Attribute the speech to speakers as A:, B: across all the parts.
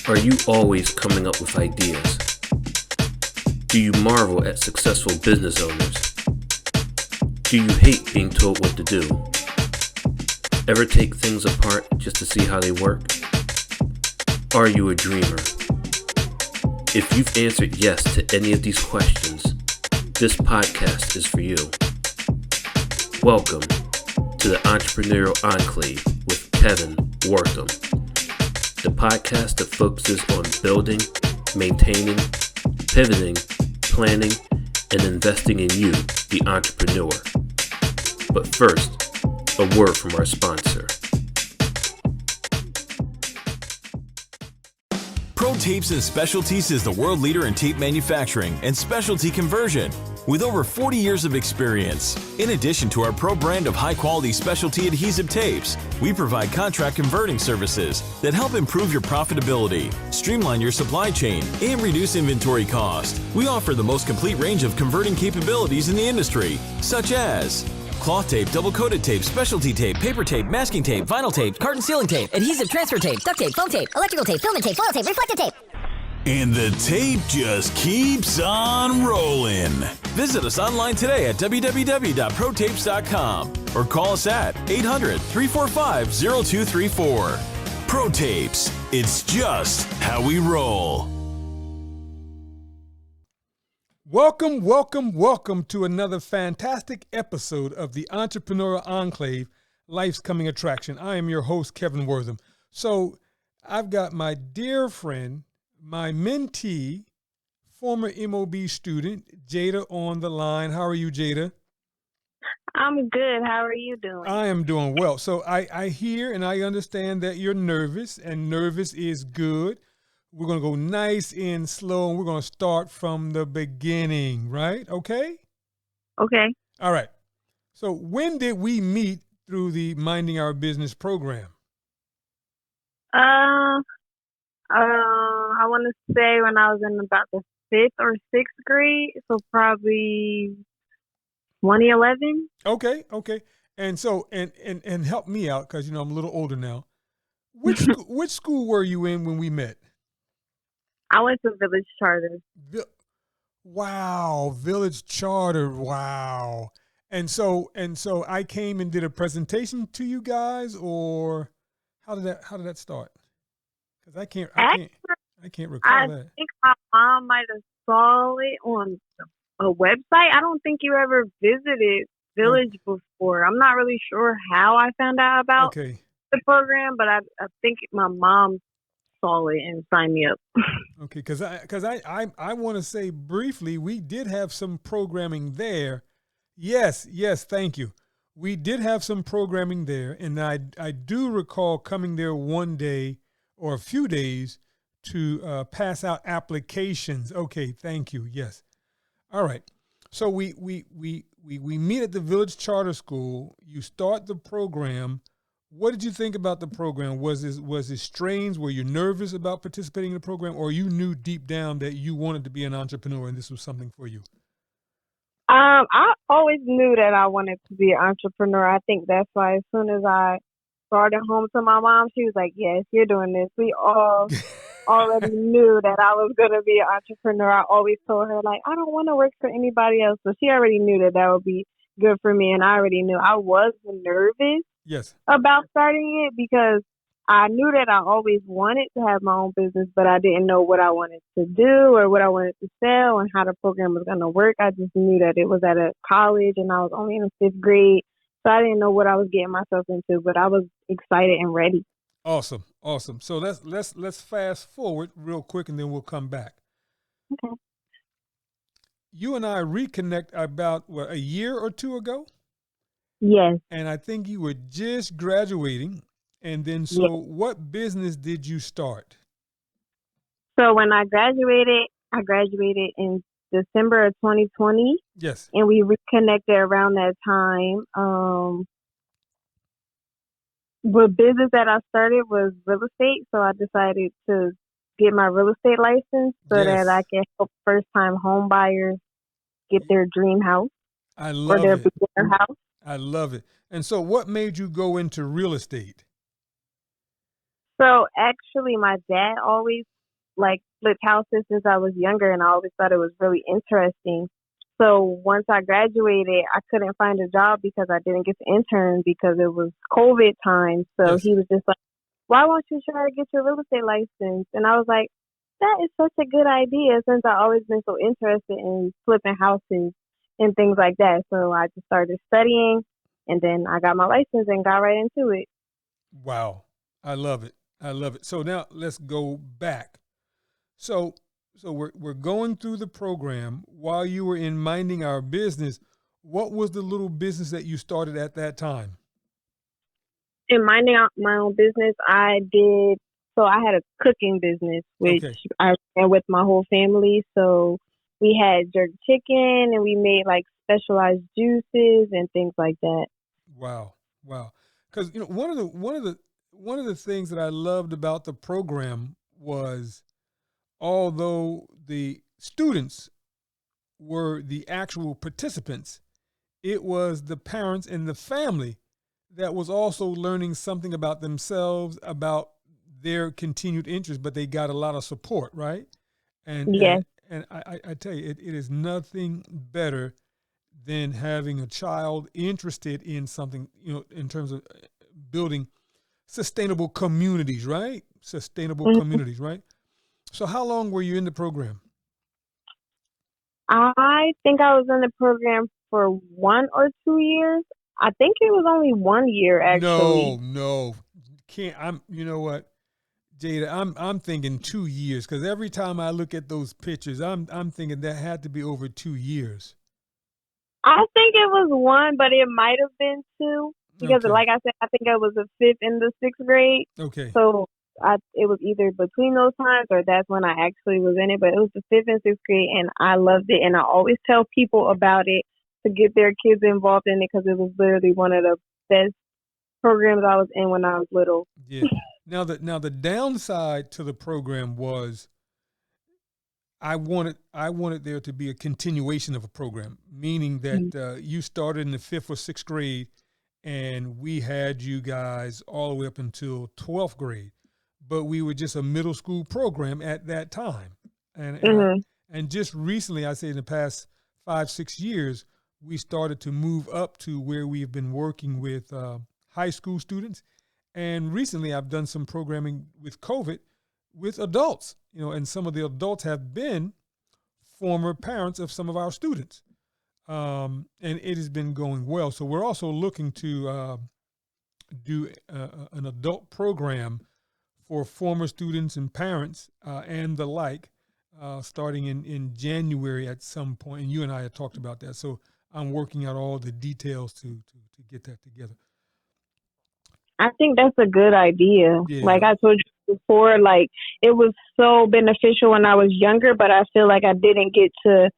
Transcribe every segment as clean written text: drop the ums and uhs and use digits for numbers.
A: Are you always coming up with ideas? Do you marvel at successful business owners? Do you hate being told what to do? Ever take things apart just to see how they work? Are you a dreamer? If you've answered yes to any of these questions, this podcast is for you. Welcome to the Entrepreneurial Enclave with Kevin Wortham, the podcast that focuses on building, maintaining, pivoting, planning, and investing in you, the entrepreneur. But first, a word from our sponsor.
B: Pro Tapes and Specialties is the world leader in tape manufacturing and specialty conversion with over 40 years of experience. In addition to our pro brand of high-quality specialty adhesive tapes, we provide contract converting services that help improve your profitability, streamline your supply chain, and reduce inventory cost. We offer the most complete range of converting capabilities in the industry, such as cloth tape, double-coated tape, specialty tape, paper tape, masking tape, vinyl tape,
C: carton sealing tape, adhesive transfer tape, duct tape, foam tape, electrical tape, filament tape, foil tape, reflective tape.
B: And the tape just keeps on rolling. Visit us online today at www.protapes.com or call us at 800-345-0234. Pro Tapes, it's just how we roll.
D: Welcome to another fantastic episode of the Entrepreneurial Enclave, Life's Coming Attraction. I am your host, Kevin Wortham. So I've got my dear friend, my mentee, former MOB student, Jada, on the line. How are you, Jada?
E: I'm good. How are you doing?
D: I am doing well. So I hear and I understand that you're nervous, and nervous is good. We're going to go nice and slow, and we're going to start from the beginning, right? Okay?
E: Okay.
D: All right. So when did we meet through the Minding Our Business program?
E: I want to say when I was in about the 5th or 6th grade, so probably 2011.
D: Okay. And so, and help me out, because, I'm a little older now. Which school were you in when we met?
E: I went to Village Charter.
D: Wow, Village Charter. Wow. And so I came and did a presentation to you guys, or how did that start? Because I can't recall that.
E: I think my mom might have saw it on a website. I don't think you ever visited Village before. I'm not really sure how I found out about the program, but I think my mom saw it and signed me up.
D: Okay, because I want to say briefly, we did have some programming there. Yes, thank you. We did have some programming there, and I do recall coming there one day or a few days to pass out applications. Okay, thank you. Yes. All right. So we meet at the Village Charter School. You start the program. What did you think about the program? Was it strange? Were you nervous about participating in the program, or you knew deep down that you wanted to be an entrepreneur and this was something for you?
E: I always knew that I wanted to be an entrepreneur. I think that's why as soon as I brought it home to my mom, she was like, yes, you're doing this. We all already knew that I was going to be an entrepreneur. I always told her, like, I don't want to work for anybody else. So she already knew that would be good for me. And I already knew I was nervous about starting it because I knew that I always wanted to have my own business, but I didn't know what I wanted to do or what I wanted to sell and how the program was going to work. I just knew that it was at a college and I was only in the 5th grade. So I didn't know what I was getting myself into, but I was excited and ready.
D: Awesome. So let's fast forward real quick, and then we'll come back.
E: Okay.
D: You and I reconnect about a year or two ago?
E: Yes.
D: And I think you were just graduating. And then, What business did you start?
E: So when I graduated in December of 2020.
D: Yes.
E: And we reconnected around that time. The business that I started was real estate. So I decided to get my real estate license so that I can help first-time home buyers get their dream house or their beginner house.
D: I love it. And so what made you go into real estate?
E: So actually, my dad always like flipped houses since I was younger, and I always thought it was really interesting. So once I graduated, I couldn't find a job because I didn't get to intern because it was COVID time. So
D: Yes.
E: he was just like, "Why won't you try to get your real estate license?" And I was like, "That is such a good idea," since I've always been so interested in flipping houses and things like that. So I just started studying, and then I got my license and got right into it.
D: Wow. I love it. I love it. So now let's go back. So we're going through the program while you were in minding our business. What was the little business that you started at that time?
E: In minding out my own business, I did. So I had a cooking business, which
D: Okay.
E: I ran with my whole family. So we had jerk chicken, and we made like specialized juices and things like that.
D: Wow. Wow. Because one of the things that I loved about the program was although the students were the actual participants, it was the parents and the family that was also learning something about themselves, about their continued interest, but they got a lot of support, right? And
E: Yes.
D: and and I tell you, it is nothing better than having a child interested in something, in terms of building sustainable communities, right? Sustainable
E: Mhm.
D: communities, right? So how long were you in the program?
E: I think I was in the program for 1 or 2 years. I think it was only 1 year
D: No,
E: actually.
D: no. Can't you know what, Jada, I'm thinking 2 years because every time I look at those pictures, I'm thinking that had to be over 2 years.
E: I think it was one, but it might have been two because,
D: Okay.
E: like I said, I think I was a fifth in the sixth grade.
D: Okay.
E: So it was either between those times or that's when I actually was in it. But it was the fifth and sixth grade, and I loved it. And I always tell people about it to get their kids involved in it because it was literally one of the best programs I was in when I was little.
D: Yeah. Now the downside to the program was I wanted there to be a continuation of a program, meaning that you started in the fifth or sixth grade, and we had you guys all the way up until 12th grade, but we were just a middle school program at that time,
E: Hmm.
D: and just recently, I say in the past 5 6 years, we started to move up to where we've been working with high school students, and recently I've done some programming with COVID with adults, and some of the adults have been former parents of some of our students. And it has been going well. So we're also looking to do an adult program for former students and parents and the like, starting in January at some point. And you and I had talked about that. So I'm working out all the details to get that together.
E: I think that's a good idea. Like
D: Yeah.
E: I told you before, like it was so beneficial when I was younger, but I feel like I didn't get to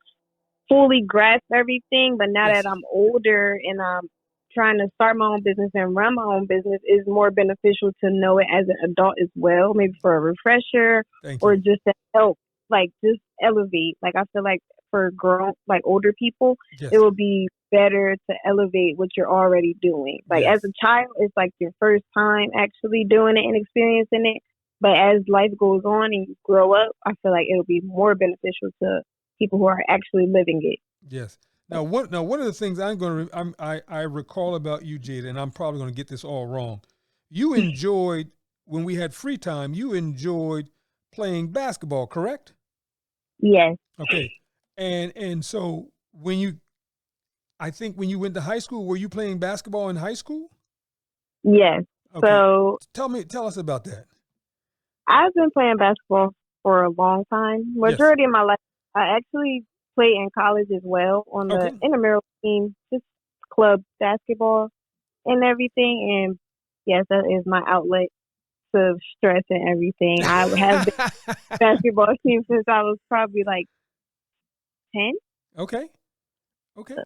E: fully grasp everything. But now that
D: Yes.
E: I'm older and I'm trying to start my own business and run my own business, is more beneficial to know it as an adult as well, maybe for a refresher
D: Thank
E: or
D: you.
E: just to help, like just elevate. Like I feel like for grown, like older people, it
D: Yes.
E: will be better to elevate what you're already doing. Like as
D: Yes.
E: a child, it's like your first time actually doing it and experiencing it. But as life goes on and you grow up, I feel like it'll be more beneficial to people who are actually living it.
D: Yes. Now one of the things I recall about you, Jada, and I'm probably going to get this all wrong. You enjoyed when we had free time. You enjoyed playing basketball, correct?
E: Yes,
D: Okay. And so I think when you went to high school, were you playing basketball in high school?
E: yes.
D: Okay.
E: So
D: Tell us about that.
E: I've been playing basketball for a long time.
D: Yes.
E: Majority of my life, I actually played in college as well on the
D: Okay.
E: intramural team, just club basketball and everything. And yes, that is my outlet to stress and everything. I have been basketball team since I was probably like 10.
D: Okay. Okay.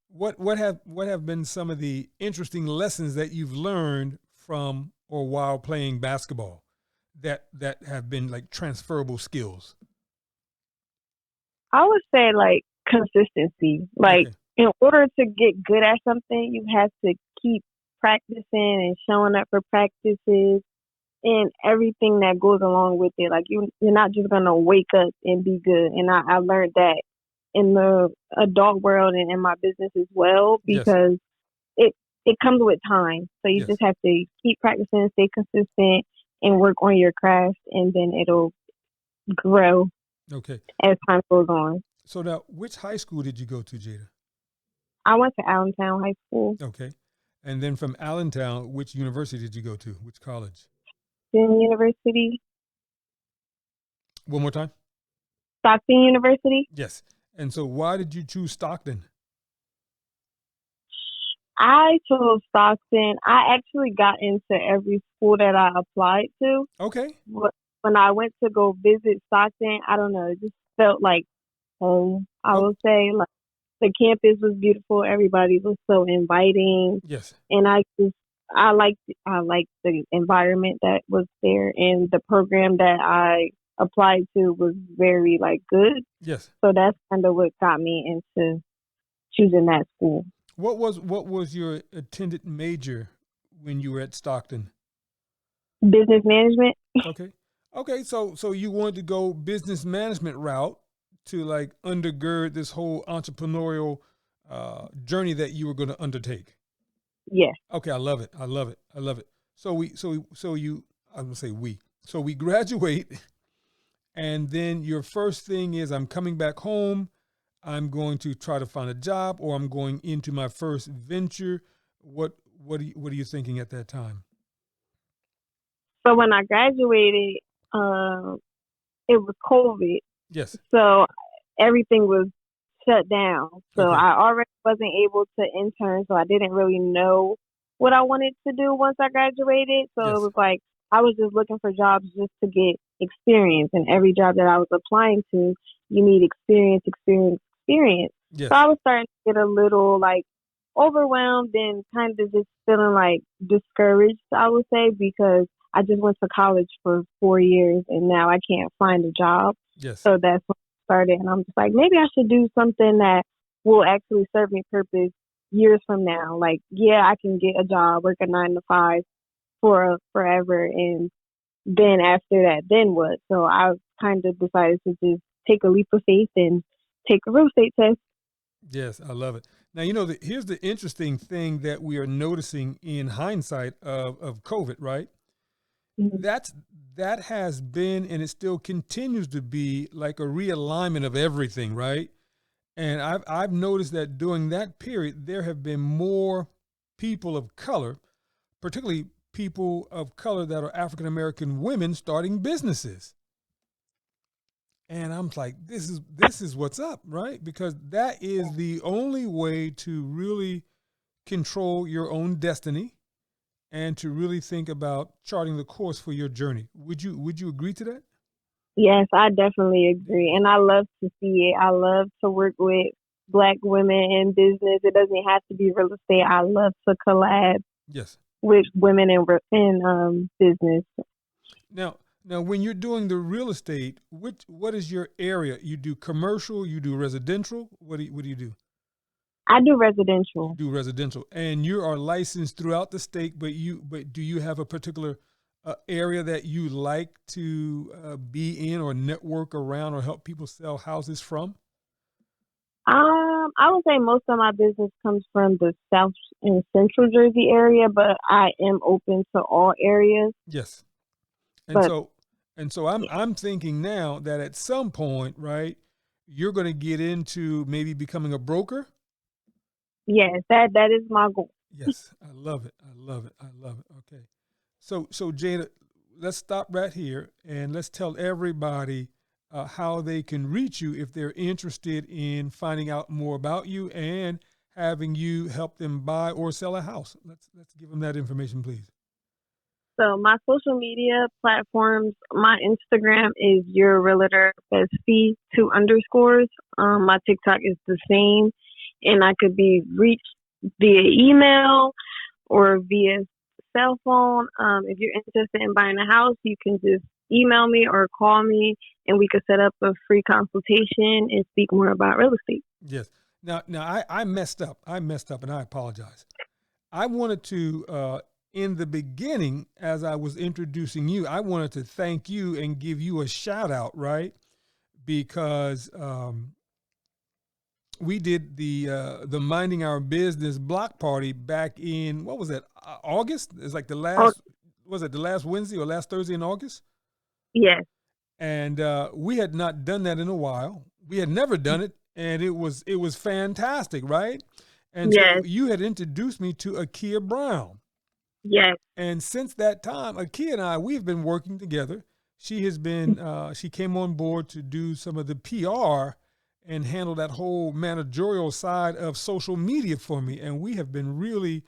D: What have been some of the interesting lessons that you've learned from or while playing basketball that have been like transferable skills?
E: I would say like consistency. Like
D: Okay.
E: in order to get good at something, you have to keep practicing and showing up for practices and everything that goes along with it. Like you're not just gonna wake up and be good. And I learned that in the adult world and in my business as well,
D: Yes.
E: because it comes with time. So you
D: Yes.
E: just have to keep practicing, stay consistent, and work on your craft, and then it'll grow
D: Okay.
E: as time goes on.
D: So now, which high school did you go to, Jada?
E: I went to Allentown High School,
D: Okay. And then from Allentown, which university did you go to? Which college?
E: then University,
D: One more time.
E: Stockton University.
D: Yes. And so why did you choose Stockton?
E: I chose Stockton. I actually got into every school that I applied to.
D: Okay.
E: But when I went to go visit Stockton, I don't know, it just felt like home. I
D: Oh,
E: would say, like, the campus was beautiful. Everybody was so inviting,
D: yes.
E: and I liked the environment that was there, and the program that I applied to was very like good.
D: Yes.
E: So that's kind of what got me into choosing that school.
D: What was your attended major when you were at Stockton?
E: Business management.
D: Okay. Okay. So you wanted to go business management route to like undergird this whole entrepreneurial journey that you were going to undertake.
E: Yes.
D: Okay, I love it. I love it. I love it. I'm gonna say we. So we graduate, and then your first thing is I'm coming back home. I'm going to try to find a job, or I'm going into my first venture. What are you thinking at that time?
E: So when I graduated, it was COVID.
D: Yes.
E: So everything was shut down. So
D: Okay.
E: I already wasn't able to intern. So I didn't really know what I wanted to do once I graduated. So
D: Yes.
E: it was like I was just looking for jobs just to get experience. And every job that I was applying to, you need experience, experience, experience.
D: Yes.
E: So I was starting to get a little like overwhelmed and kind of just feeling like discouraged, I would say, because I just went to college for 4 years and now I can't find a job.
D: Yes.
E: So that's when I started. And I'm just like, maybe I should do something that will actually serve me purpose years from now. Like, yeah, I can get a job, work a 9 to 5 for forever. And then after that, then what? So I kind of decided to just take a leap of faith and take a real estate test.
D: Yes, I love it. Now, here's the interesting thing that we are noticing in hindsight of COVID, right?
E: Mhm.
D: That has been and it still continues to be like a realignment of everything, right? And I've noticed that during that period there have been more people of color, particularly people of color that are African American women starting businesses. And I'm like, this is what's up, right? Because that is the only way to really control your own destiny and to really think about charting the course for your journey. Would you agree to that?
E: Yes, I definitely agree. And I love to see it. I love to work with Black women in business. It doesn't have to be real estate. I love to collab
D: Yes.
E: with women in business.
D: Now, when you're doing the real estate, what is your area? You do commercial, you do residential. What do you do?
E: I do residential.
D: Do residential, and you are licensed throughout the state. But do you have a particular area that you like to be in, or network around, or help people sell houses from?
E: I would say most of my business comes from the South and Central Jersey area, but I am open to all areas.
D: Yes, and
E: But
D: so I'm thinking now that at some point, right, you're going to get into maybe becoming a broker.
E: yes, that is my goal.
D: Yes, I love it. I love it. I love it. Okay. So Jada, let's stop right here and let's tell everybody how they can reach you if they're interested in finding out more about you and having you help them buy or sell a house. Let's give them that information, please.
E: So my social media platforms, my Instagram is your realtor SV 2 underscores. My TikTok is the same, and I could be reached via email or via cell phone. If you're interested in buying a house, you can just email me or call me, and we could set up a free consultation and speak more about real estate.
D: Yes. Now I messed up. And I apologize. I wanted to in the beginning, as I was introducing you, I wanted to thank you and give you a shout out, right? Because we did the Minding Our Business block party back in, what was that, August? It's like the last, was it the last Wednesday or last Thursday in August?
E: Yes.
D: And we had not done that in a while. We had never done it, and it was fantastic, right? And
E: Yes.
D: so you had introduced me to Akia Brown.
E: Yes.
D: And since that time, Akia and I, we've been working together. She has been, she came on board to do some of the PR and handle that whole managerial side of social media for me. And we have been really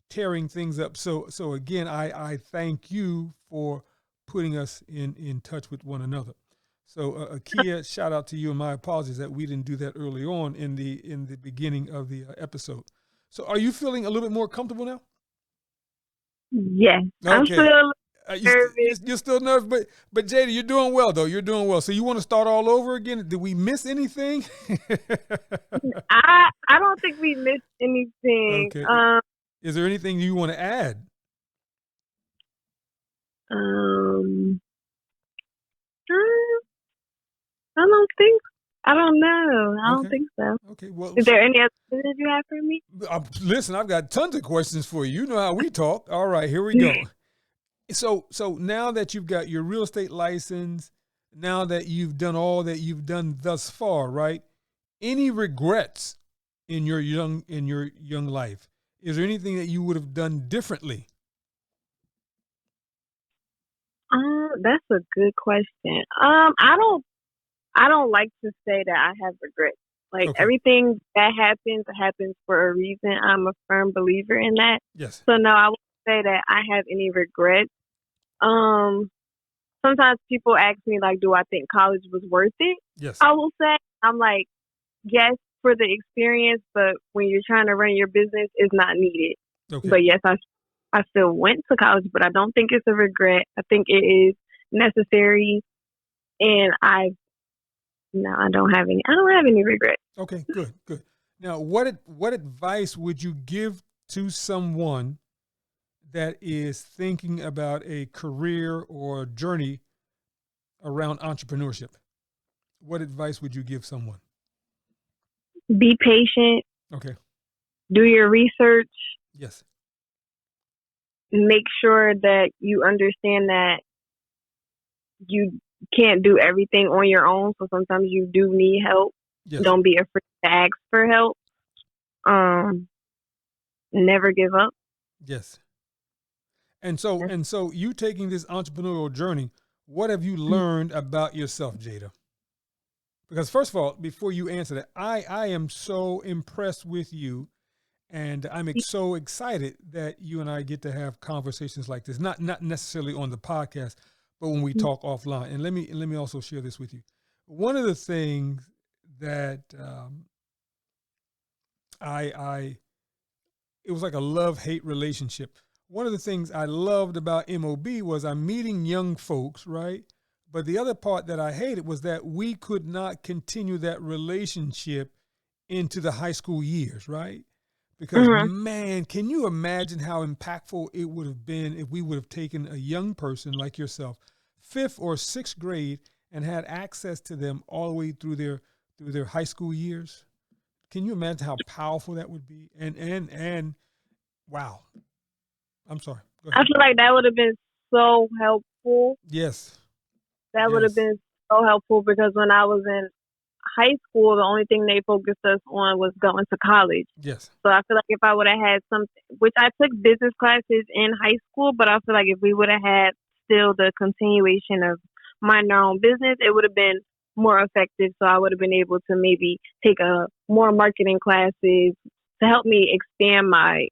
D: tearing things up. So again, I thank you for putting us in touch with one another. So Akia, shout out to you, and my apologies that we didn't do that early on in the beginning of the episode. So are you feeling a little bit more comfortable now?
E: Yes.
D: Okay.
E: I'm still nervous.
D: You're still nervous, but Jada, you're doing well though. You're doing well. So you want to start all over again? Did we miss anything?
E: I don't think we missed anything.
D: Okay. Is there anything you want to add?
E: I don't know. I don't think so.
D: Okay. Well,
E: is there any other questions you have for me?
D: Listen, I've got tons of questions for you. You know how we talk. All right, here we go. So now that you've got your real estate license, now that you've done all that you've done thus far, right? Any regrets in your young life? Is there anything that you would have done differently?
E: That's a good question. I don't like to say that I have regrets. Like everything that happens for a reason. I'm a firm believer in that.
D: Yes.
E: So no, I won't say that I have any regrets. Sometimes people ask me like, do I think college was worth it?
D: Yes.
E: I will say, I'm like, yes, for the experience, but when you're trying to run your business, it's not needed.
D: Okay. But
E: yes, I still went to college, but I don't think it's a regret. I think it is necessary, and I don't have any regrets.
D: Okay, good. Now, what advice would you give to someone that is thinking about a career or journey around entrepreneurship? What advice would you give someone?
E: Be patient.
D: Okay.
E: Do your research.
D: Yes.
E: Make sure that you understand that you can't do everything on your own. So sometimes you do need help.
D: Yes.
E: Don't be afraid to ask for help. Never give up.
D: Yes. And so you taking this entrepreneurial journey, what have you learned about yourself, Jada? Because first of all, before you answer that, I am so impressed with you, and I'm so excited that you and I get to have conversations like this, not necessarily on the podcast, but when we talk offline. And let me also share this with you. One of the things that it was like a love-hate relationship. One of the things I loved about MOB was I'm meeting young folks, right? But the other part that I hated was that we could not continue that relationship into the high school years, right? Because, man, can you imagine how impactful it would have been if we would have taken a young person like yourself, 5th or 6th grade, and had access to them all the way through their high school years? Can you imagine how powerful that would be? And wow. I'm sorry. Go ahead.
E: I feel like that would have been so helpful.
D: Yes.
E: That would have been so helpful because when I was in high school, the only thing they focused us on was going to college.
D: Yes.
E: So I feel like if I would have had something, which I took business classes in high school, but I feel like if we would have had still the continuation of minding our own business, it would have been more effective. So I would have been able to maybe take more marketing classes to help me expand my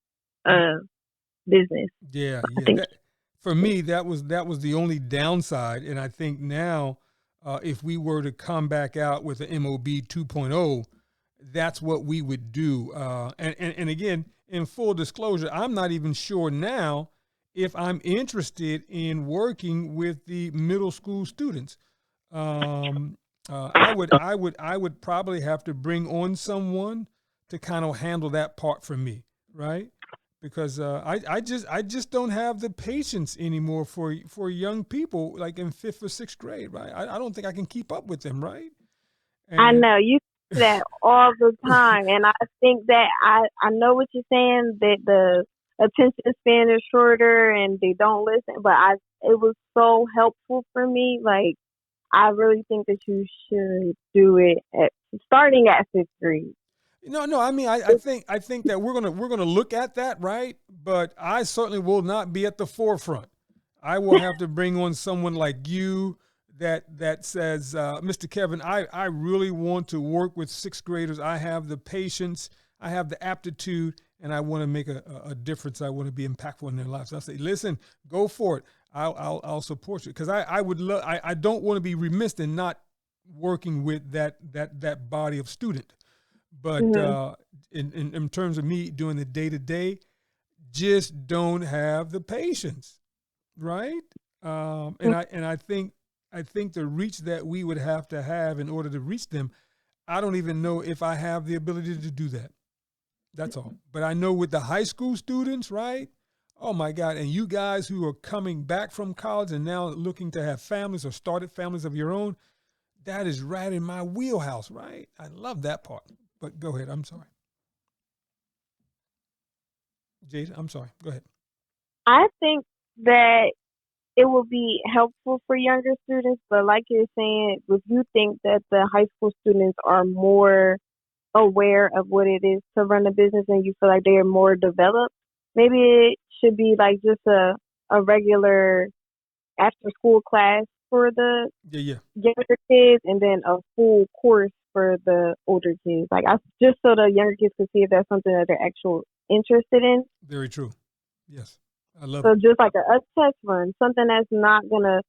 E: business.
D: Yeah. For me, that was the only downside. And I think now, if we were to come back out with the MOB 2.0, that's what we would do. And again, in full disclosure, I'm not even sure now if I'm interested in working with the middle school students. I would probably have to bring on someone to kind of handle that part for me, right? because I just don't have the patience anymore for young people like in 5th or 6th grade, right? I don't think I can keep up with them, right?
E: I
D: And
E: know you say that all the time, and I think that I know what you're saying, that the attention span is shorter and they don't listen. But it was so helpful for me. Like, I really think that you should do it starting at 5th grade.
D: no, I mean, I think that we're gonna look at that, right? But I certainly will not be at the forefront. I will have to bring on someone like you that says, Mr. Kevin, I really want to work with 6th graders. I have the patience, I have the aptitude, and I want to make a difference. I want to be impactful in their lives. I'll say, listen, go for it. I'll support you, because I would love. I don't want to be remiss in not working with that body of student. But in terms of me doing the day to day, just don't have the patience, right? And I think the reach that we would have to have in order to reach them, I don't even know if I have the ability to do that. That's all. But I know with the high school students, right? Oh my God! And you guys who are coming back from college and now looking to have families or started families of your own, that is right in my wheelhouse, right? I love that part. But go ahead. I'm sorry. Jada, I'm sorry. Go ahead.
E: I think that it will be helpful for younger students, but like you're saying, if you think that the high school students are more aware of what it is to run a business and you feel like they are more developed, maybe it should be like just a regular after school class for the
D: Yeah.
E: younger kids and then a full course for the older kids. Like, just so the younger kids can see if that's something that they're actually interested in.
D: Very true. Yes. I love
E: So
D: it.
E: just like a test run, something that's not gonna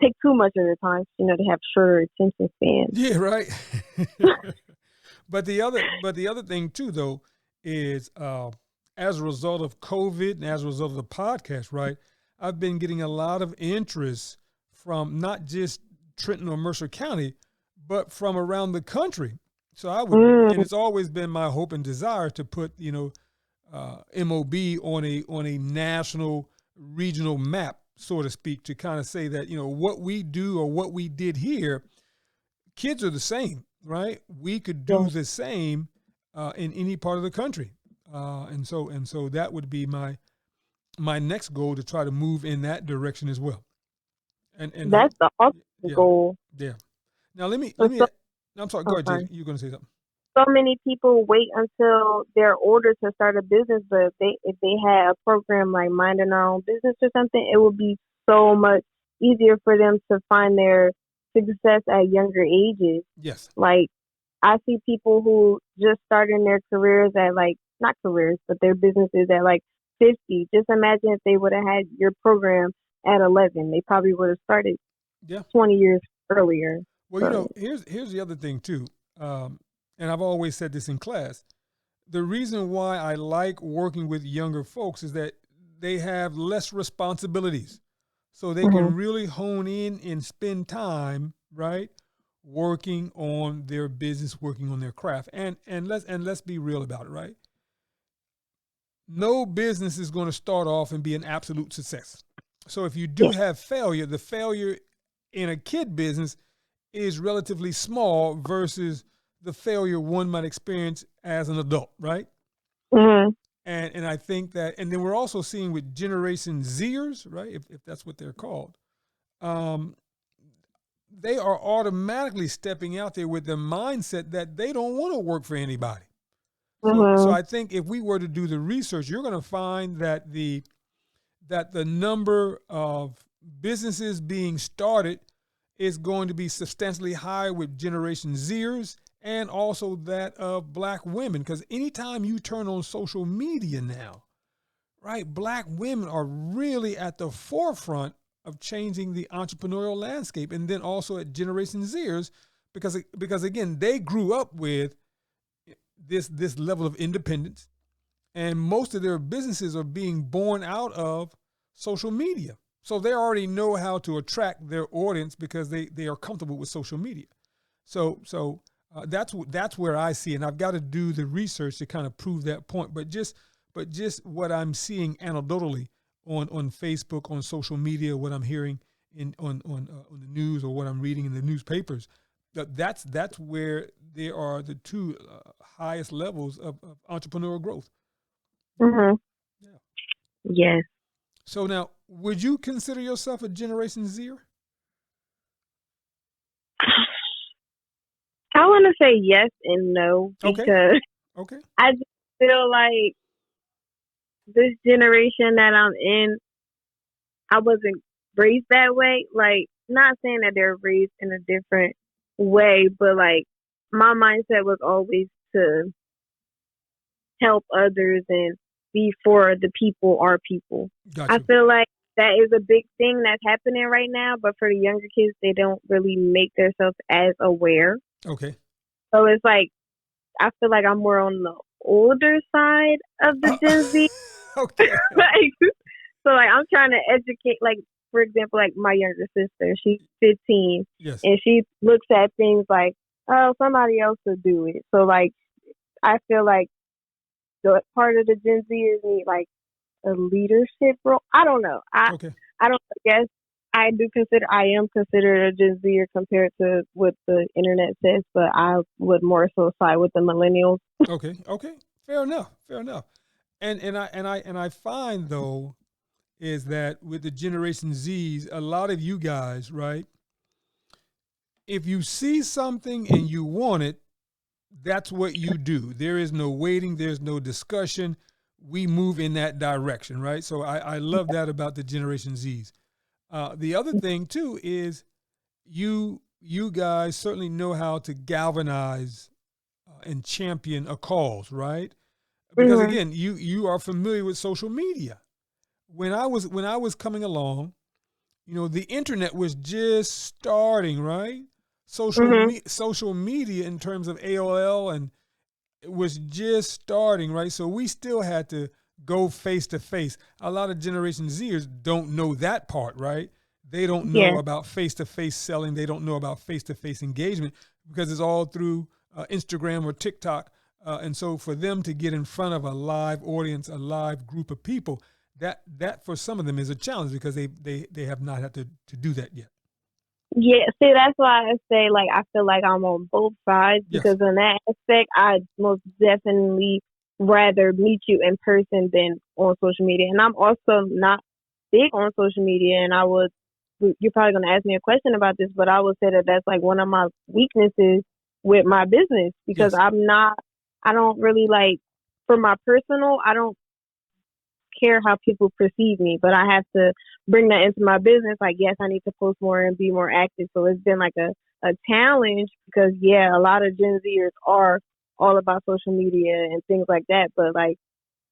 E: take too much of their time. They have shorter attention spans.
D: Yeah, right. But the other thing too, though, is as a result of COVID and as a result of the podcast, right? I've been getting a lot of interest from not just Trenton or Mercer County, but from around the country. So and it's always been my hope and desire to put, MOB on a national, regional map, so to speak, to kind of say that, what we do or what we did here, kids are the same, right? We could do the same in any part of the country. And so that would be my next goal, to try to move in that direction as well. And
E: that's the ultimate goal.
D: Yeah. Now let me. I'm sorry. Go ahead,
E: sorry.
D: Jay. You're going to say something.
E: So many people wait until they're older to start a business, but if they had a program like Minding Our Own Business or something, it would be so much easier for them to find their success at younger ages.
D: Yes.
E: Like, I see people who just starting their careers at not careers, but their businesses at 50. Just imagine if they would have had your program at 11. They probably would have started 20 years earlier.
D: Well, here's the other thing too. And I've always said this in class. The reason why I like working with younger folks is that they have less responsibilities. So they can really hone in and spend time, right, working on their business, working on their craft. And let's be real about it, right? No business is going to start off and be an absolute success. So if you do have failure, the failure in a kid business is relatively small versus the failure one might experience as an adult, right?
E: Mm-hmm.
D: And I think that, and then we're also seeing with Generation Zers, right, if that's what they're called, they are automatically stepping out there with the mindset that they don't want to work for anybody. So I think if we were to do the research, you're going to find that the number of businesses being started is going to be substantially higher with Generation Zers, and also that of Black women. Because anytime you turn on social media now, right, Black women are really at the forefront of changing the entrepreneurial landscape. And then also at Generation Zers, because again, they grew up with this level of independence, and most of their businesses are being born out of social media. So they already know how to attract their audience because they are comfortable with social media. So that's where I see it. And I've got to do the research to kind of prove that point. But just but just what I'm seeing anecdotally on Facebook, on social media, what I'm hearing on the news, or what I'm reading in the newspapers. That's where there are the two highest levels of entrepreneurial growth.
E: Mhm.
D: Yeah.
E: Yes.
D: So now, would you consider yourself a Generation Zer?
E: I want to say yes and no
D: Okay.
E: because
D: Okay.
E: I just feel like this generation that I'm in, I wasn't raised that way. Like, not saying that they're raised in a different way, but like my mindset was always to help others and be for the people, our people.
D: Got
E: I
D: you.
E: feel like that is a big thing that's happening right now, but for the younger kids, they don't really make themselves as aware.
D: Okay.
E: So it's like, I feel like I'm more on the older side of the
D: Uh,
E: Gen Z.
D: okay.
E: Like, so like I'm trying to educate, like for example, like my younger sister, she's 15,
D: Yes.
E: and she looks at things like, oh, somebody else will do it. So like I feel like the part of the Gen Zers need like a leadership role. I don't know.
D: Okay.
E: I don't guess I am considered a Gen Zer compared to what the internet says, but I would more so side with the millennials.
D: Okay. Okay. Fair enough. Fair enough. And I find though is that with the Generation Z's, a lot of you guys, right? If you see something and you want it, that's what you do. There is no waiting. There's no discussion. We move in that direction, right? So I love that about the Generation Z's. The other thing too is you guys certainly know how to galvanize and champion a cause, right? Because
E: Mhm.
D: again, you are familiar with social media. When I was coming along, the internet was just starting, right?
E: Mhm.
D: Social media in terms of AOL, and it was just starting, right? So we still had to go face to face. A lot of Generation Zers don't know that part, right? They don't know
E: Yeah.
D: about face to face selling. They don't know about face to face engagement because it's all through Instagram or TikTok. And so for them to get in front of a live audience, a live group of people, that for some of them is a challenge because they have not had to do that yet.
E: Yeah, see, that's why I say, like, I feel like I'm on both sides
D: Yes.
E: because in that aspect, I most definitely rather meet you in person than on social media. And I'm also not big on social media, and you're probably going to ask me a question about this, but I would say that that's like one of my weaknesses with my business because
D: Yes.
E: I don't really like, for my personal, I don't care how people perceive me, but I have to bring that into my business. Like, yes, I need to post more and be more active. So it's been like a challenge because, yeah, a lot of Gen Zers are all about social media and things like that. But like,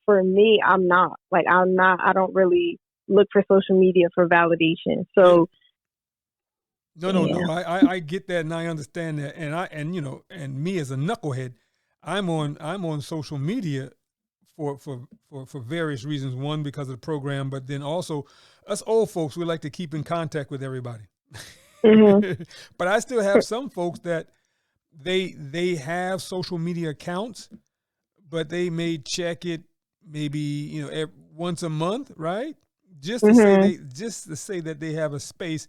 E: for me, I'm not. Like, I don't really look for social media for validation.
D: Yeah.
E: So,
D: No.
E: yeah.
D: I get that and I understand that. And me as a knucklehead, I'm on social media for various reasons. One, because of the program, but then also us old folks, we like to keep in contact with everybody.
E: Hmm.
D: But I still have some folks that they have social media accounts, but they may check it maybe once a month, right?
E: Hmm.
D: Just to say that they have a space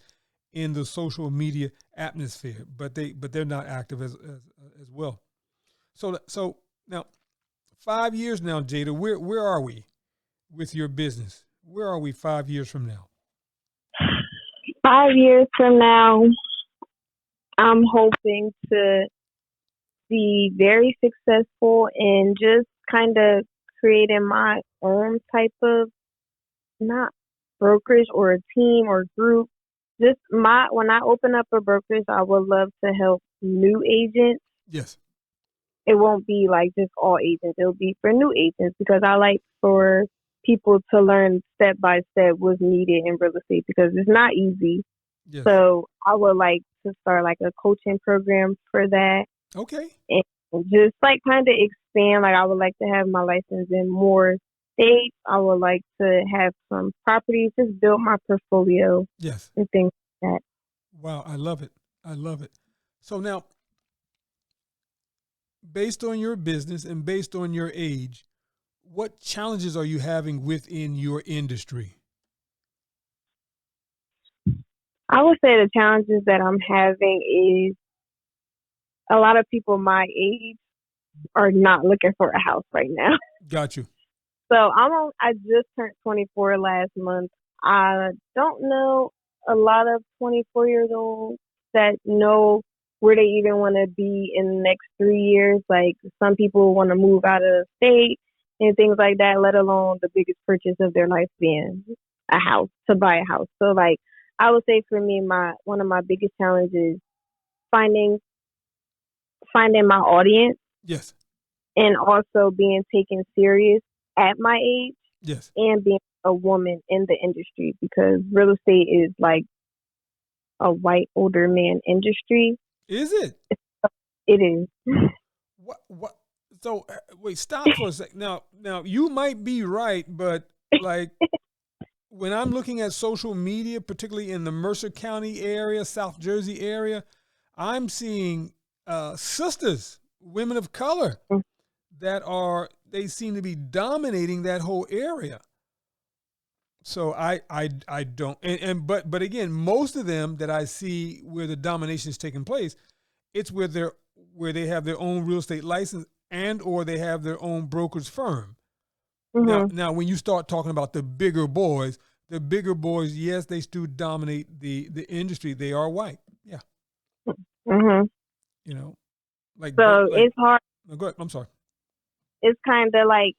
D: in the social media atmosphere, but they're not active as well. So now 5 years now, Jada, where are we with your business? Where are we 5 years from now?
E: 5 years from now, I'm hoping to be very successful in just kind of creating my own type of, not brokerage or a team or group. Just when I open up a brokerage, I would love to help new agents.
D: Yes.
E: It won't be like just all agents. It'll be for new agents because I like for people to learn step by step what's needed in real estate because it's not easy.
D: Yes.
E: So I would like to start like a coaching program for that
D: Okay.
E: and just like kind of expand. Like I would like to have my license in more states. I would like to have some properties, just build my portfolio
D: Yes.
E: and things like that.
D: Wow, I love it. I love it. So now, based on your business and based on your age, what challenges are you having within your industry?
E: I would say the challenges that I'm having is a lot of people my age are not looking for a house right now.
D: Got you.
E: So I just turned 24 last month. I don't know a lot of 24 years old that know where they even want to be in the next 3 years. Like some people want to move out of state and things like that, let alone the biggest purchase of their life being a house, to buy a house. So like I would say for me, one of my biggest challenges finding my audience
D: Yes.
E: and also being taken serious at my age
D: Yes.
E: and being a woman in the industry, because real estate is like a white older man industry.
D: Is it?
E: It is.
D: What? So wait, stop for a sec. Now you might be right, but like when I'm looking at social media, particularly in the Mercer County area, South Jersey area, I'm seeing sisters, women of color, they seem to be dominating that whole area. So I don't, but again, most of them that I see where the domination is taking place, it's where they have their own real estate license and or they have their own brokerage firm.
E: Mm-hmm.
D: Now, when you start talking about the bigger boys, yes, they still dominate the industry. They are white. Yeah.
E: Mm-hmm.
D: You know,
E: So it's hard.
D: No, go ahead. I'm sorry.
E: It's kind of like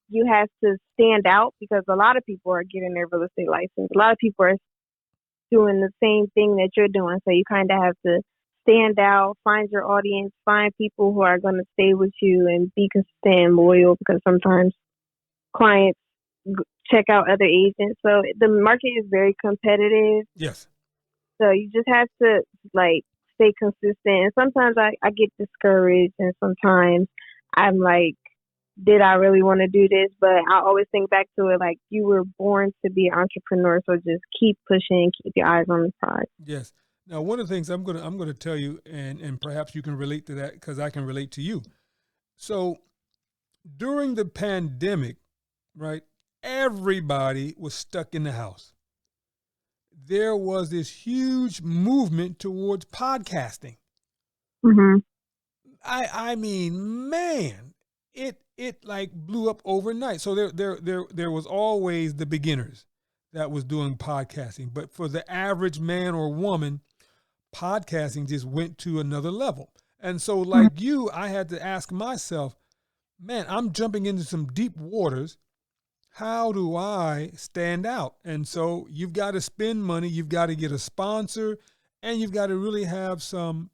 E: you have to stand out because a lot of people are getting their real estate license. A lot of people are doing the same thing that you're doing. So you kind of have to stand out, find your audience, find people who are going to stay with you and be consistent and loyal, because sometimes clients check out other agents. So the market is very competitive.
D: Yes.
E: So you just have to like stay consistent. And sometimes I get discouraged, and sometimes I'm like, did I really want to do this? But I always think back to it like you were born to be an entrepreneur. So just keep pushing, keep your eyes on the prize.
D: Yes. Now, one of the things I'm gonna tell you, and perhaps you can relate to that because I can relate to you. So during the pandemic, right, everybody was stuck in the house. There was this huge movement towards podcasting.
E: Mm-hmm.
D: I mean, man, it like blew up overnight. So there was always the beginners that was doing podcasting, but for the average man or woman, podcasting just went to another level. And so like you, I had to ask myself, man, I'm jumping into some deep waters. How do I stand out? And so you've got to spend money, you've got to get a sponsor, and you've got to really have some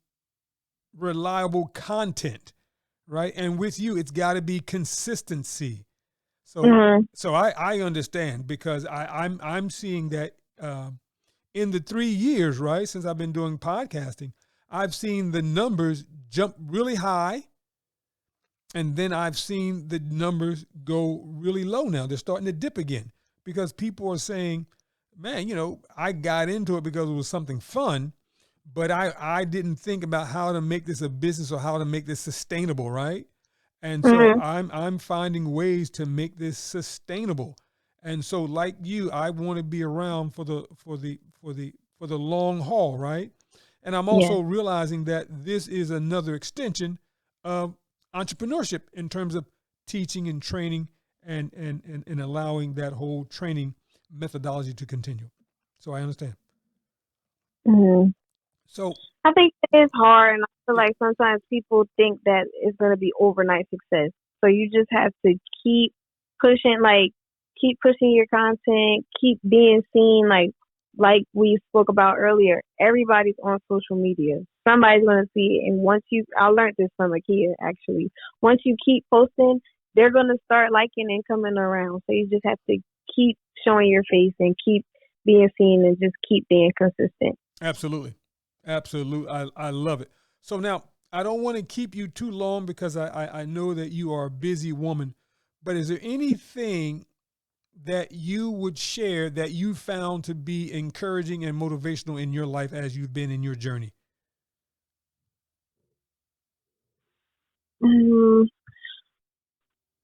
D: reliable content, right? And with you, it's got to be consistency. So I understand, because I'm seeing that in the 3 years, right, since I've been doing podcasting, I've seen the numbers jump really high, and then I've seen the numbers go really low now. They're starting to dip again because people are saying, man, I got into it because it was something fun, but I didn't think about how to make this a business or how to make this sustainable, right? And so I'm finding ways to make this sustainable. And so like you, I want to be around for the long haul, right? And I'm also realizing that this is another extension of entrepreneurship in terms of teaching and training and allowing that whole training methodology to continue. So I understand.
E: Mm-hmm.
D: So
E: I think it is hard, and I feel like sometimes people think that it's going to be overnight success. So you just have to keep pushing your content, keep being seen, like we spoke about earlier. Everybody's on social media. Somebody's going to see it, and I learned this from a kid actually. Once you keep posting, they're going to start liking and coming around. So you just have to keep showing your face and keep being seen and just keep being consistent.
D: Absolutely. I love it. So now I don't want to keep you too long because I know that you are a busy woman, but is there anything that you would share that you found to be encouraging and motivational in your life as you've been in your journey?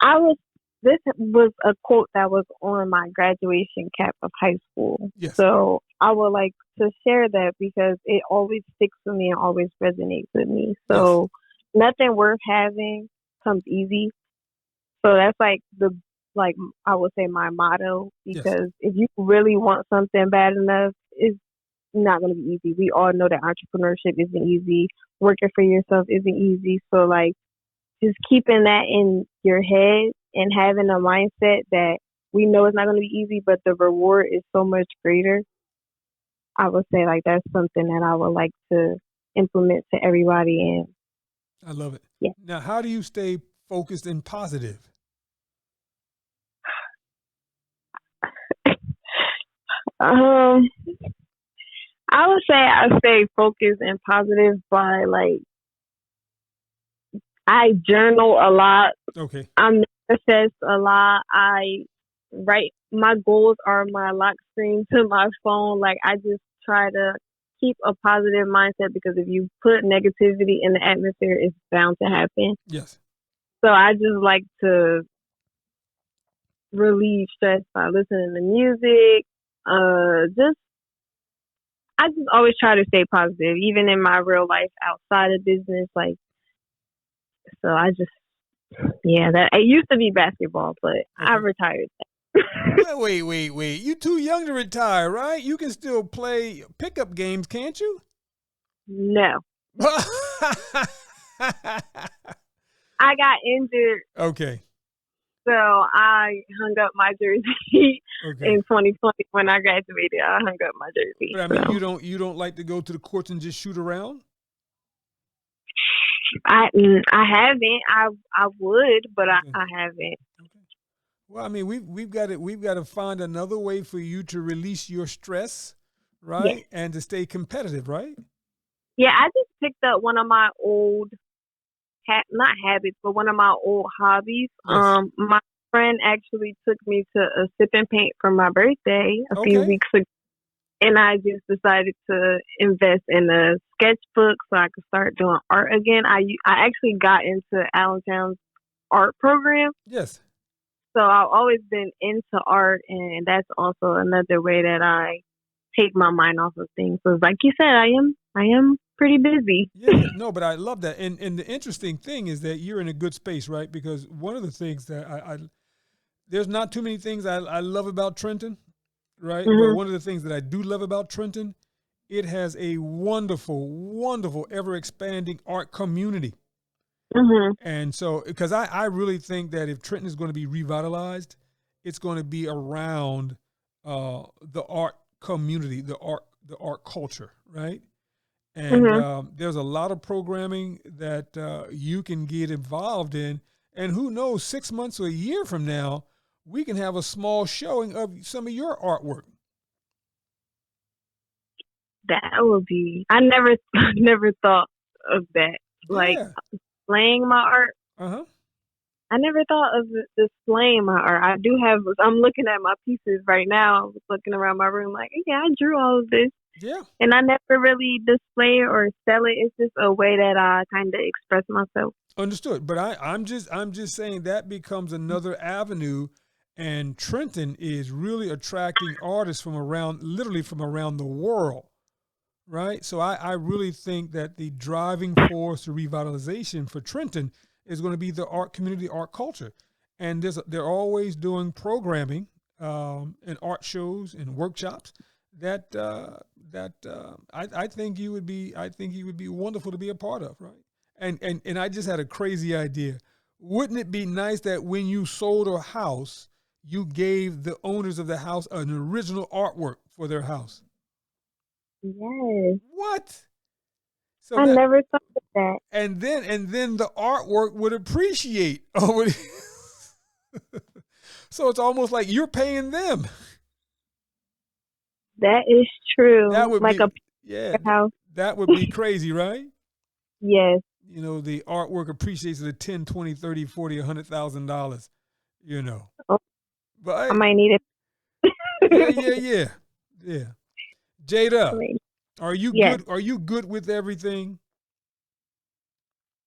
E: I would this was a quote that was on my graduation cap of high school.
D: Yes.
E: So I would like to share that because it always sticks with me and always resonates with me. So nothing worth having comes easy. So that's like I would say my motto, because if you really want something bad enough, it's not going to be easy. We all know that entrepreneurship isn't easy. Working for yourself isn't easy. So like just keeping that in your head and having a mindset that we know it's not going to be easy, but the reward is so much greater. I would say like that's something that I would like to implement to everybody. And
D: I love it.
E: Yeah.
D: Now, how do you stay focused and positive?
E: I would say I stay focused and positive by like I journal a lot.
D: Okay.
E: I manifest a lot. I write my goals are my lock screen to my phone. Like I just try to keep a positive mindset, because if you put negativity in the atmosphere, it's bound to happen.
D: Yes.
E: So I just like to relieve stress by listening to music. I just always try to stay positive, even in my real life outside of business. Like, so I just, that it used to be basketball, but I retired that.
D: Wait. You too young to retire, right? You can still play pickup games, can't you?
E: No. I got injured.
D: Okay.
E: So I hung up my jersey in 2020 when I graduated. I hung up my jersey.
D: But I mean, you don't like to go to the courts and just shoot around?
E: I haven't. I would, but I haven't.
D: Okay. Well, I mean, we've got to find another way for you to release your stress, right?
E: Yes.
D: And to stay competitive, right?
E: Yeah, I just picked up one of my old not habits, but one of my old hobbies.
D: Yes.
E: My friend actually took me to a sip and paint for my birthday a few weeks ago, and I just decided to invest in a sketchbook so I could start doing art again. I actually got into Allentown's art program.
D: Yes.
E: So I've always been into art, and that's also another way that I take my mind off of things. So like you said, I am pretty busy.
D: Yeah, no, but I love that. And the interesting thing is that you're in a good space, right? Because one of the things that I there's not too many things I love about Trenton, right?
E: Mm-hmm.
D: But one of the things that I do love about Trenton, it has a wonderful, wonderful, ever expanding art community.
E: Mm-hmm.
D: And so, because I really think that if Trenton is going to be revitalized, it's going to be around the art community, the art culture, right? And there's a lot of programming that you can get involved in. And who knows, 6 months or a year from now, we can have a small showing of some of your artwork.
E: That would be, I never thought of that. Like displaying my art.
D: Uh-huh.
E: I never thought of displaying my art. I'm looking at my pieces right now. I was looking around my room like, yeah, I drew all of this.
D: Yeah.
E: And I never really display it or sell it. It's just a way that I kind of express myself.
D: Understood. But I'm just saying that becomes another avenue, and Trenton is really attracting artists literally from around the world, right? So I really think that the driving force to revitalization for Trenton is going to be the art community, art culture. And they're always doing programming and art shows and workshops that I think you would be wonderful to be a part of, right? And I just had a crazy idea. Wouldn't it be nice that when you sold a house, you gave the owners of the house an original artwork for their house?
E: Yes.
D: What? So
E: I never thought of that.
D: And then the artwork would appreciate. So it's almost like you're paying them.
E: That is true.
D: That would
E: like
D: be,
E: a house.
D: That would be crazy, right?
E: Yes.
D: You know, the artwork appreciates at $10, $20, $30, $40, $100,000, you know.
E: Oh,
D: but
E: I might need
D: it. Yeah. Jada, are you
E: yes.
D: good? Are you good with everything?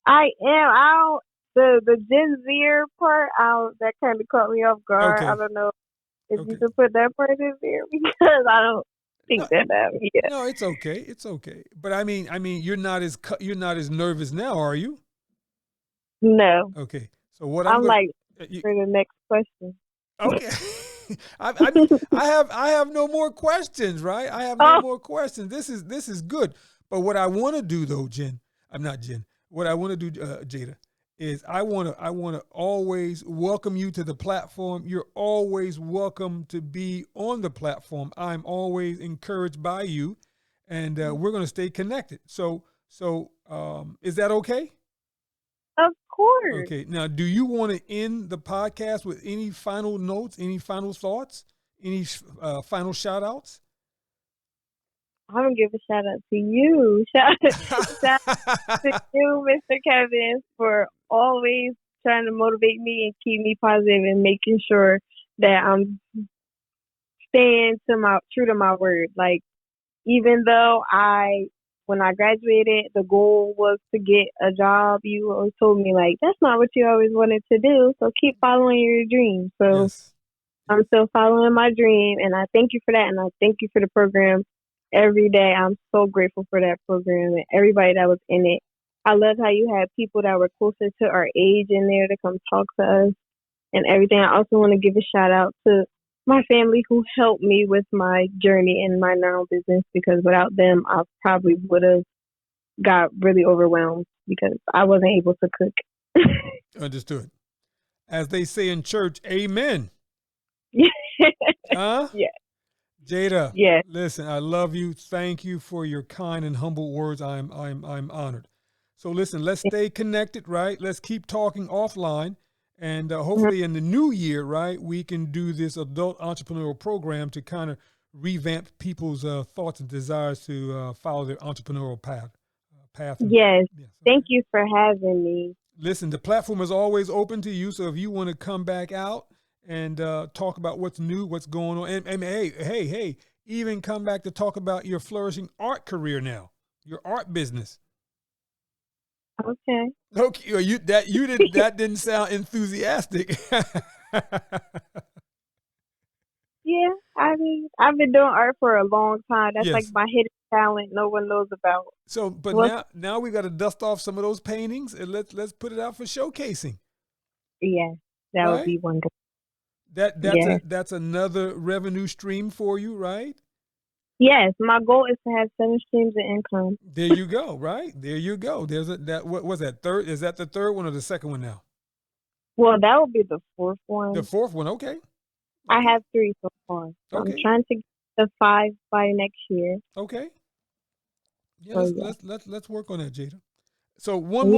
E: I am. the Gen Zer part, that kind of caught me off guard.
D: Okay.
E: I don't know if
D: Okay.
E: you could put that part in there because I don't think
D: No,
E: yeah.
D: no, it's okay. It's okay. But I mean, you're not as nervous now, are you?
E: No,
D: Okay. So what I'm
E: I'm
D: going
E: like for the next question.
D: okay. I have no more questions, right? I have no
E: Oh,
D: more questions. This is good. But what I want to do though, I'm not Jen. What I want to do, Jada, is I want to always welcome you to the platform. You're always welcome to be on the platform. I'm always encouraged by you, and we're going to stay connected. So is that okay?
E: of course.
D: Okay. Now, do you want to end the podcast with any final notes, any final thoughts, any final shout outs?
E: I'm gonna give a shout out to you. Shout out to you, Mr. Kevin, for always trying to motivate me and keep me positive and making sure that I'm staying true to my word. Like, even though when I graduated, the goal was to get a job, you always told me, like, that's not what you always wanted to do. So keep following your dreams. So
D: Yes.
E: I'm still following my dream, and I thank you for that, and I thank you for the program every day. I'm so grateful for that program and everybody that was in it. I love how you had people that were closer to our age in there to come talk to us and everything. I also want to give a shout out to my family who helped me with my journey in my now business, because without them, I probably would have got really overwhelmed because I wasn't able to cook.
D: Understood. As they say in church, amen. Huh?
E: Yeah.
D: Jada,
E: Yeah.
D: listen, I love you. Thank you for your kind and humble words. I'm honored. So listen, let's stay connected, right? Let's keep talking offline, and hopefully in the new year, right, we can do this adult entrepreneurial program to kind of revamp people's thoughts and desires to follow their entrepreneurial path.
E: Yes.
D: Yes.
E: Thank you for having me.
D: Listen, the platform is always open to you. So if you want to come back out and talk about what's new, what's going on, and hey, even come back to talk about your flourishing art career now, your art business.
E: Okay.
D: Okay, that didn't sound enthusiastic.
E: Yeah, I mean, I've been doing art for a long time. That's
D: Yes.
E: like my hidden talent no one knows about.
D: So, but
E: Well,
D: now we got to dust off some of those paintings and let's put it out for showcasing.
E: yeah, that would be wonderful.
D: That's another revenue stream for you, right?
E: Yes, my goal is to have 7 streams of income.
D: There you go, right? There you go. What was that third? Is that the third one or the second one now?
E: Well, that would be the 4th one.
D: The fourth one, okay.
E: I have 3 so far. So
D: Okay.
E: I'm trying to get to 5 by next year.
D: Okay. Yeah,
E: So, yeah.
D: let's work on that, Jada. So one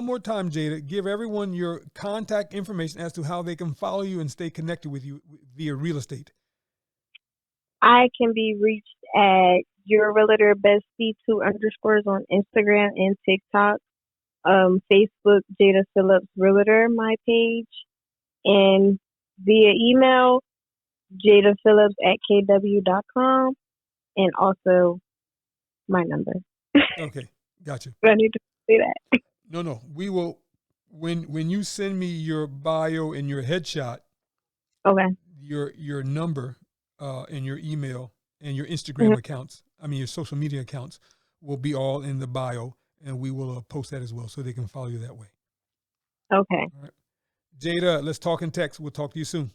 D: more time, Jada, give everyone your contact information as to how they can follow you and stay connected with you via real estate.
E: I can be reached at Your Realtor Bestie 2 underscores on Instagram and TikTok. Facebook, Jada Phillips Realtor, my page. And via email, jadaphillips@kw.com. And also my number.
D: Okay, gotcha.
E: But I need to say that.
D: No, we will. When you send me your bio and your headshot,
E: Okay.
D: your number and your email and your Instagram accounts, your social media accounts will be all in the bio, and we will post that as well so they can follow you that way.
E: Okay.
D: All right. Jada, let's talk in text. We'll talk to you soon.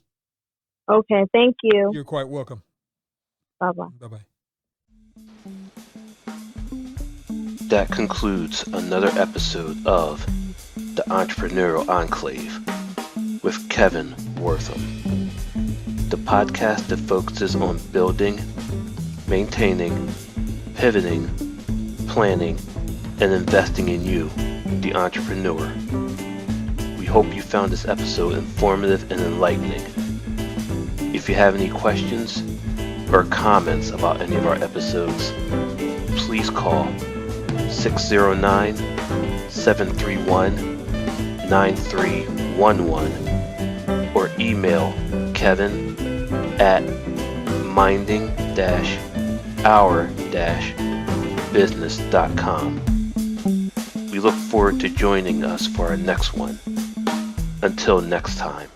E: Okay. Thank you.
D: You're quite welcome.
E: Bye-bye.
D: Bye-bye.
A: That concludes another episode of The Entrepreneurial Enclave with Kevin Wortham, the podcast that focuses on building, maintaining, pivoting, planning, and investing in you, the entrepreneur. We hope you found this episode informative and enlightening. If you have any questions or comments about any of our episodes, please call 609-731-9311 or email kevin@minding-our-business.com. We look forward to joining us for our next one. Until next time.